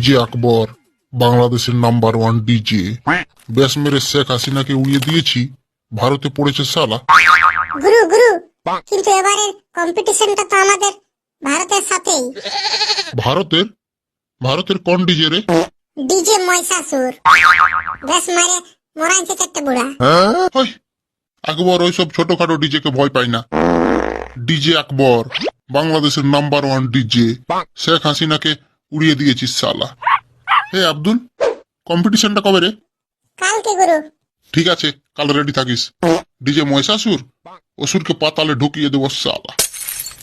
DJ আকবর বাংলাদেশের number 1 DJ. বেশ মেরে শেখ হাসিনাকে উড়িয়ে দিয়েছি, ভারতে পড়েছে সালা। গুরু গুরু, কিন্তু এবারে কম্পিটিশনটা তো আমাদের ভারতের সাথেই। ভারতের ভারতের কোন ডিজে রে? ডিজে মহিষাসুর। বেশ মারে মরাইছে চারটে বুড়া। ওই আকবর ওইসব ছোটখাটো ডিজে কে ভয় পাই না। ডিজে আকবর বাংলাদেশের নাম্বার 1 ডিজে। শেখ হাসিনাকে উড়িয়ে দিয়েছিস সালা। হে আব্দুল, কম্পিটিশনটা কবে রে? কালকে গুরু। ঠিক আছে, কাল রেডি থাকিস। ডিজে মহিষাসুর অসুরকে পাতালে ঢুকিয়ে দেবো সালা।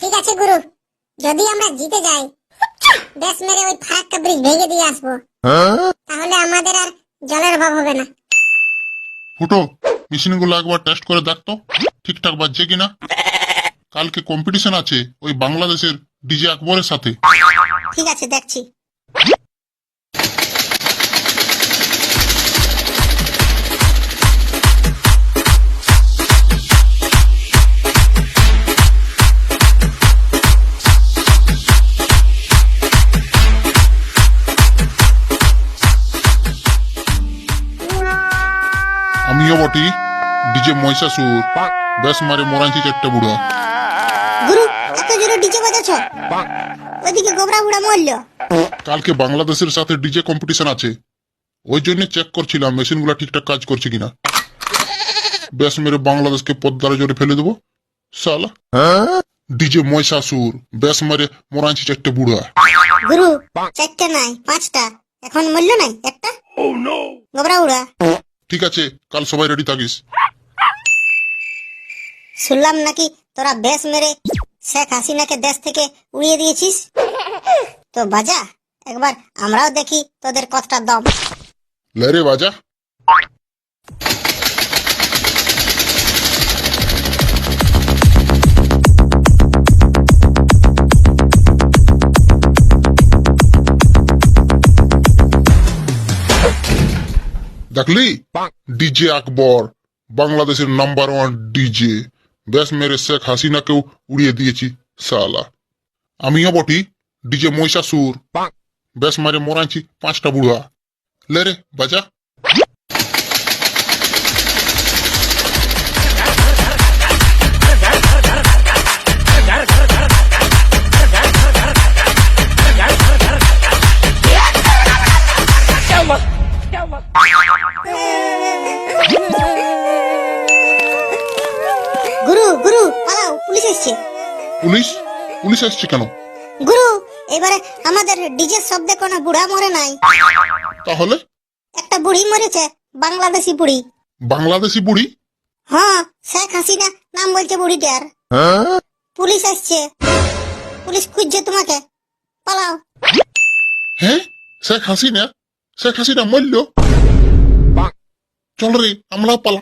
ঠিক আছে গুরু, যদি আমরা জিতে যাই বেশ মেরে ওই ফারাক্কা ব্রিজ ভেঙে দিয়ে আসবো, তাহলে আমাদের আর জলের অভাব হবে না। ফুটো, মেশিনগুলো একবার টেস্ট করে দেখতো ঠিকঠাক বাজছে কিনা। কালকে কম্পিটিশন আছে ওই বাংলাদেশের ডিজে আকবরের সাথে। ঠিক আছে, দেখছি। আমিও বটি, ডিজে মহিষাসুর বেশ মারে মোরাইছি চারটে বুড়া। গুরু, এত জোরে ডিজে বাজাচ্ছ, ওইদিকে গোবরা বুড়া মরল। কালকে বাংলাদেশের সাথে ডিজে কম্পিটিশন আছে, ওই জন্য চেক করছিলাম মেশিনগুলো ঠিকঠাক কাজ করছে কিনা। বেশ মেরে বাংলাদেশকে পদ্মারে জোরে ফেলে দেবো সালা। ডিজে মহিষাসুর বেশ মারে মোরাইছি চারটে বুড়া। গুরু, চারটে নাই, 5টা। এখন মরল নাই একটা। গোবরা বুড়া। ঠিক আছে, কাল সবাই রেডি থাকিস। শুনলাম নাকি তোরা বেশ মেরে শেখ হাসিনাকে দেশ থেকে উড়িয়ে দিয়েছিস, তো বাজা একবার আমরাও দেখি তোদের কতটা দম। লেরে বাজা। দেখলি, ডিজে আকবর বাংলাদেশের নাম্বার 1 ডিজে। বেশ মেরে শেখ হাসিনাকেও উড়িয়ে দিয়েছি সালা। আমিও বটি, ডিজে মহিষাসুর বেশ মারে মোরাইছি 5টা বুড়া। লেরে বাজা। গুরু গুরু, পালাও, পুলিশ এসছে। পুলিশ? পুলিশ আসছে কেন? গুরু, এবারে আমাদের ডিজে শব্দে কোনো বুড়া মরে নাই, তাহলে একটা বুড়ি মরেছে, বাংলাদেশি বুড়ি। বাংলাদেশি বুড়ি? হ্যাঁ, শেখ হাসিনা নাম বলছে বুড়িটার। পুলিশ আসছে, পুলিশ খুঁজছে তোমাকে, পালাও। হ্যাঁ, শেখ হাসিনা? শেখ হাসিনা মরল? চল রে, আমরাও পালা।